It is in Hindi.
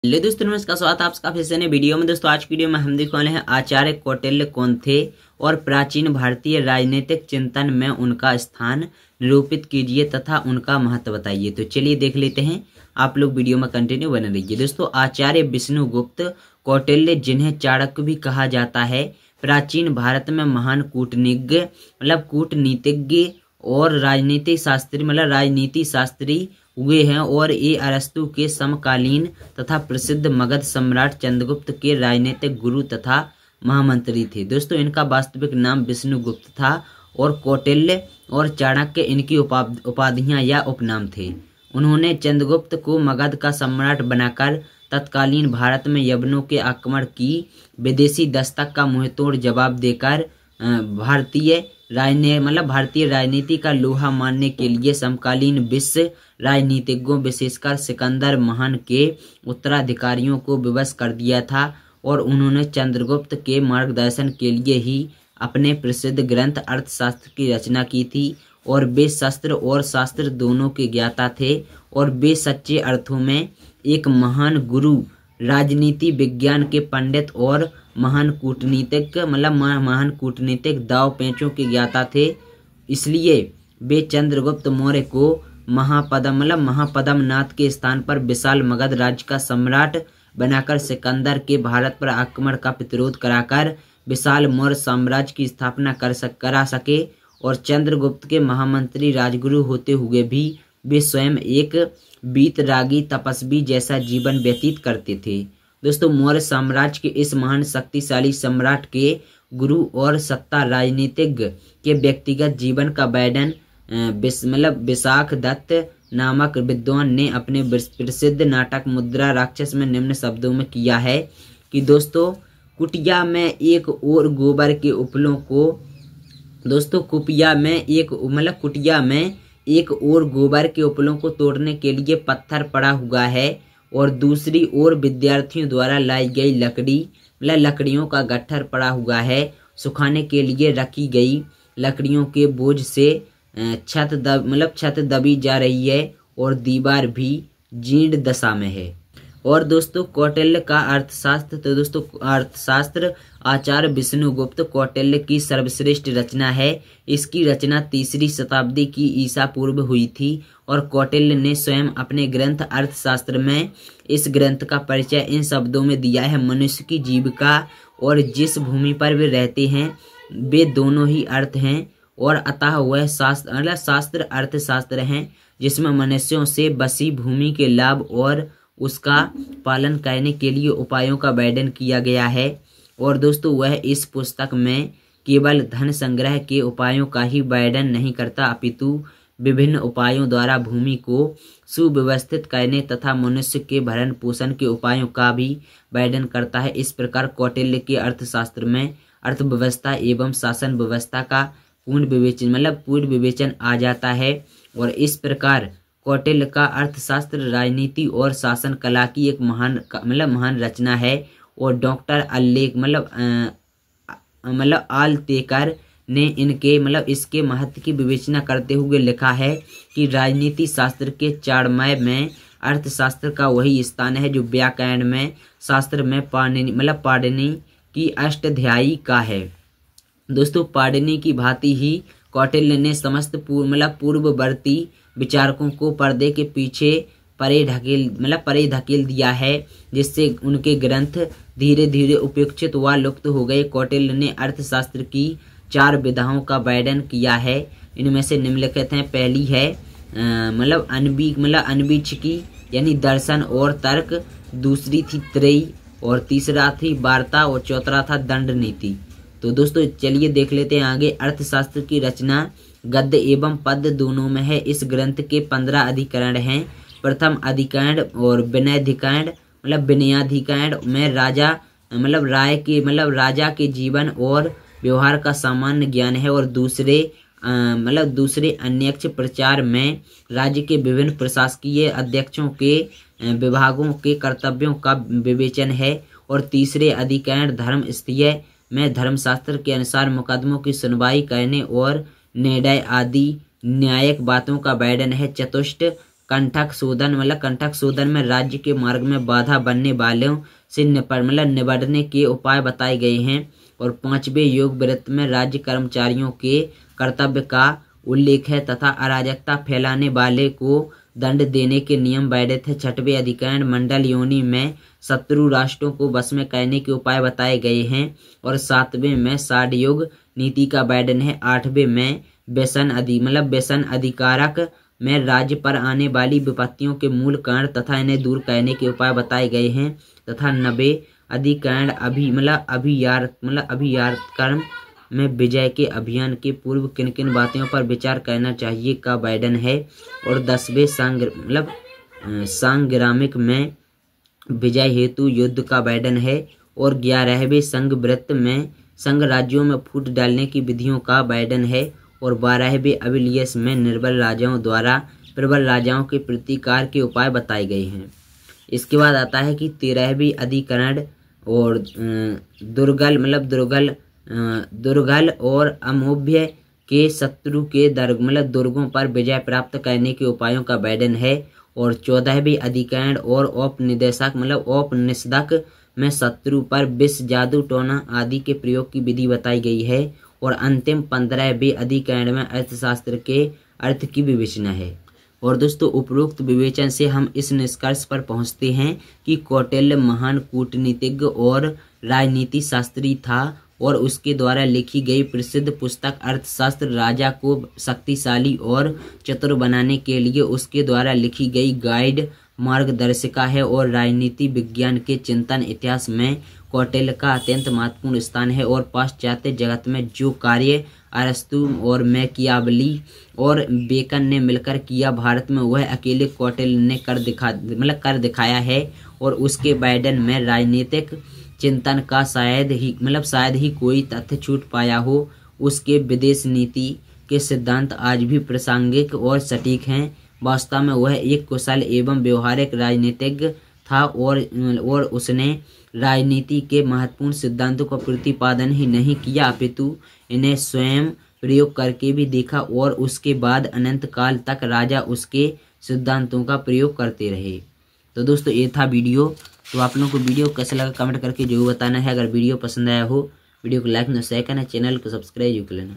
हेलो दोस्तों, नमस्कार। स्वागत है आपका फिर से नए वीडियो में। दोस्तों आज की वीडियो में हम देखने वाले हैं आचार्य कौटिल्य कौन थे और प्राचीन भारतीय राजनीतिक चिंतन में उनका स्थान निरूपित कीजिए तथा उनका महत्व बताइए। तो चलिए देख लेते हैं, आप लोग वीडियो में कंटिन्यू बने रहिए। दोस्तों आचार्य विष्णुगुप्त कौटिल्य, जिन्हें चाणक्य भी कहा जाता है, प्राचीन भारत में महान कूटनीतिज्ञ और राजनीति शास्त्री हुए हैं और ये अरस्तु के समकालीन तथा प्रसिद्ध मगध सम्राट चंद्रगुप्त के राजनीतिक गुरु तथा महामंत्री थे। दोस्तों इनका वास्तविक नाम विष्णुगुप्त था और कौटिल्य और चाणक्य इनकी उपाधियां या उपनाम थे। उन्होंने चंद्रगुप्त को मगध का सम्राट बनाकर तत्कालीन भारत में यवनों के आक्रमण की विदेशी दस्तक का मुंहतोड़ जवाब देकर भारतीय राजनीति का लोहा मानने के लिए समकालीन विश्व राजनीतिज्ञों विशेषकर सिकंदर महान के उत्तराधिकारियों को विवश कर दिया था और उन्होंने चंद्रगुप्त के मार्गदर्शन के लिए ही अपने प्रसिद्ध ग्रंथ अर्थशास्त्र की रचना की थी। और वे शस्त्र और शास्त्र दोनों के ज्ञाता थे और वे सच्चे अर्थों में एक महान गुरु, राजनीति विज्ञान के पंडित और महान कूटनीतिक दाव पेचों के ज्ञाता थे। इसलिए वे चंद्रगुप्त मौर्य को महापद्मनाथ के स्थान पर विशाल मगध राज्य का सम्राट बनाकर सिकंदर के भारत पर आक्रमण का प्रतिरोध कराकर विशाल मौर्य साम्राज्य की स्थापना करा सके। और चंद्रगुप्त के महामंत्री राजगुरु होते हुए भी वे स्वयं एक वीतरागी तपस्वी जैसा जीवन व्यतीत करते थे। दोस्तों मौर्य साम्राज्य के इस महान शक्तिशाली सम्राट के गुरु और सत्ता राजनीतिज्ञ के व्यक्तिगत जीवन का वर्णन विशाख दत्त नामक विद्वान ने अपने प्रसिद्ध नाटक मुद्रा राक्षस में निम्न शब्दों में किया है कि दोस्तों कुटिया में एक और गोबर के उपलों को कुटिया में एक और गोबर के उपलों को तोड़ने के लिए पत्थर पड़ा हुआ है और दूसरी ओर विद्यार्थियों द्वारा लाई गई लकड़ियों का गट्ठर पड़ा हुआ है। सुखाने के लिए रखी गई लकड़ियों के बोझ से छत दबी जा रही है और दीवार भी जीर्ण दशा में है। और दोस्तों कौटिल्य का अर्थशास्त्र, तो दोस्तों अर्थशास्त्र आचार्य विष्णुगुप्त कौटिल्य की सर्वश्रेष्ठ रचना है। इसकी रचना 3री शताब्दी की ईसा पूर्व हुई थी और कौटिल्य ने स्वयं अपने ग्रंथ अर्थशास्त्र में इस ग्रंथ का परिचय इन शब्दों में दिया है: मनुष्य की जीविका और जिस भूमि पर वे रहते हैं वे दोनों ही अर्थ हैं और अतः वह शास्त्र अर्थशास्त्र हैं जिसमें मनुष्यों से बसी भूमि के लाभ और उसका पालन करने के लिए उपायों का वर्णन किया गया है। और दोस्तों वह इस पुस्तक में केवल धन संग्रह के उपायों का ही वर्णन नहीं करता अपितु विभिन्न उपायों द्वारा भूमि को सुव्यवस्थित करने तथा मनुष्य के भरण पोषण के उपायों का भी वर्णन करता है। इस प्रकार कौटिल्य के अर्थशास्त्र में अर्थव्यवस्था एवं शासन व्यवस्था का पूर्ण विवेचन आ जाता है। और इस प्रकार कौटिल्य का अर्थशास्त्र राजनीति और शासन कला की एक महान रचना है। और डॉक्टर आलतेकर ने इसके महत्व की विवेचना करते हुए लिखा है कि राजनीति शास्त्र के चाणमय में अर्थशास्त्र का वही स्थान है जो व्याकरण में शास्त्र में पाणिनि की अष्टाध्यायी का है। दोस्तों पाणिनि की भांति ही कौटिल्य ने समस्त पूर्ववर्ती विचारकों को पर्दे के पीछे परे धकेल दिया है, जिससे उनके ग्रंथ धीरे धीरे उपेक्षित व लुप्त हो गए। कौटिल्य ने अर्थशास्त्र की 4 विधाओं का वर्णन किया है। इनमें से निम्नलिखित हैं। पहली है अनवीक्षिकी यानी दर्शन और तर्क, दूसरी थी त्रयी और तीसरा थी वार्ता और चौथा था दंड नीति। तो दोस्तों चलिए देख लेते हैं आगे। अर्थशास्त्र की रचना गद्य एवं पद्य दोनों में है। इस ग्रंथ के 15 अधिकरण हैं। प्रथम अधिकरण और विनयाधिकरण में राजा के जीवन और व्यवहार का सामान्य ज्ञान है और दूसरे अन्यक्ष प्रचार में राज्य के विभिन्न प्रशासकीय अध्यक्षों के विभागों के कर्तव्यों का विवेचन है। और तीसरे अधिकरण धर्मस्थीय में धर्मशास्त्र के अनुसार मुकदमों की सुनवाई करने और निर्णय आदि न्यायिक बातों का वर्णन है। चतुष्ट कंटक शोधन में राज्य के मार्ग में बाधा बनने वालों से निपटने के उपाय बताए गए हैं। और 5वें योग वृत्त में राज्य कर्मचारियों के कर्तव्य का उल्लेख है तथा अराजकता फैलाने वाले को दंड देने के नियम वर्णित है। 6वें अधिकरण मंडल योनि में शत्रु राष्ट्रों को वश में करने के उपाय बताए गए हैं। और 7वें में साढ़योग नीति का वर्णन है। 8वें में व्यसन अधिकारक में राज्य पर आने वाली विपत्तियों के मूल कारण तथा इन्हें दूर करने के उपाय बताए गए हैं। तथा 9वें अधिकरण अभियार्कर्म में विजय के अभियान के पूर्व किन किन बातों पर विचार करना चाहिए का वर्णन है। और 10वें सांग्रामिक में विजय हेतु युद्ध का वर्णन है। और 11वें संघ वृत्त में संघ राज्यों में फूट डालने की विधियों का वर्णन है। और 12वें अभिलेख में निर्बल राजाओं द्वारा प्रबल राजाओं के प्रतिकार के उपाय बताए गए हैं। इसके बाद आता है कि 13वें अधिकरण और दुर्गल और अमोभ्य के शत्रु के दुर्गों पर विजय प्राप्त करने के उपायों का वर्णन है। और 14वें अधिकरण और औपनिषदक में शत्रु पर विष, जादू टोना आदि के प्रयोग की विधि बताई गई है। और अंतिम 15वें अधिकरण में अर्थशास्त्र के अर्थ की विवेचना है। और दोस्तों उपरोक्त विवेचन से हम इस निष्कर्ष पर पहुंचते हैं कि कौटिल्य महान कूटनीतिज्ञ और राजनीति शास्त्री था और उसके द्वारा लिखी गई प्रसिद्ध पुस्तक अर्थशास्त्र राजा को शक्तिशाली और चतुर बनाने के लिए उसके द्वारा लिखी गई गाइड मार्गदर्शिका है। और राजनीति विज्ञान के चिंतन इतिहास में कौटिल्य का अत्यंत महत्वपूर्ण स्थान है। और पाश्चात्य जगत में जो कार्य अरस्तु और मैकियावली और बेकन ने मिलकर किया, भारत में वह अकेले कौटिल्य ने कर दिखाया है। और उसके वर्णन में राजनीतिक चिंतन का शायद ही कोई तथ्य छूट पाया हो। उसके विदेश नीति के सिद्धांत आज भी प्रासंगिक और सटीक हैं। वास्तव में वह एक कुशल एवं व्यवहारिक राजनीतिज्ञ था और उसने राजनीति के महत्वपूर्ण सिद्धांतों का प्रतिपादन ही नहीं किया अपितु इन्हें स्वयं प्रयोग करके भी देखा। और उसके बाद अनंत काल तक राजा उसके सिद्धांतों का प्रयोग करते रहे। तो दोस्तों ये था वीडियो। तो आप लोगों को वीडियो कैसा लगा कमेंट करके जरूर बताना है। अगर वीडियो पसंद आया हो वीडियो को लाइक और शेयर करना, चैनल को सब्सक्राइब कर लेना।